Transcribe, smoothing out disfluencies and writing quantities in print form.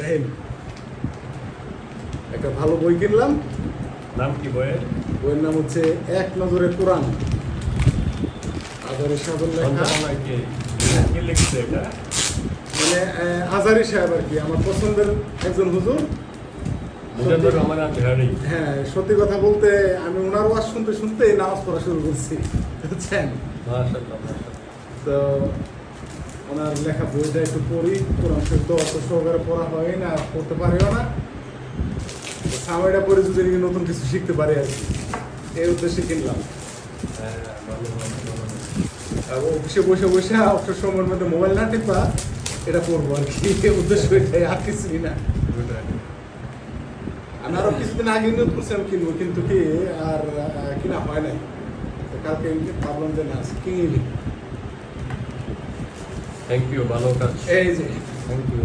দেখেন একটা ভালো বই কিনলাম। নাম কি বইয়ের? বইয়ের নাম হচ্ছে এক নজরে কোরআন, আজারি সাহেবের লেখা। সঞ্চালনায় কে লিখছে এটা? মানে আজারি সাহেব আর কি, আমার পছন্দের একজন হুজুর। মুজাদ্দুর রহমান আজহারি। হ্যাঁ, সত্যি কথা বলতে আমি ওনার ওয়াজ শুনতে শুনতে নামাজ পড়া শুরু করছি, বুঝছেন? মাশাআল্লাহ, মাশাআল্লাহ। তো ওনার লেখা বইটা একটু পড়ি। কোরআন শরীফ তো অত সহকারে পড়া হয় না, পড়তে পারিও না। সময়টা পড়ে যদি নতুন কিছু শিখতে পারি আর কি, এই উদ্দেশ্যে কিনলাম। হ্যাঁ, ভালো, ভালো, ভালো। আর অফিসে বসে বসে অবসর সময়ের মধ্যে মোবাইল না টিপা এটা পড়বো আর কি, এই উদ্দেশ্য এটাই, আর কিছুই না। Good idea. আমি আরো কিছুদিন আগে নিয়োগ করছিলাম কিনবো, কিন্তু কি আর কিনা হয় নাই। তো কালকে ভাবলাম যে না, কিনে নিই। Thank you, ভালো কাজ। এই যে Thank you.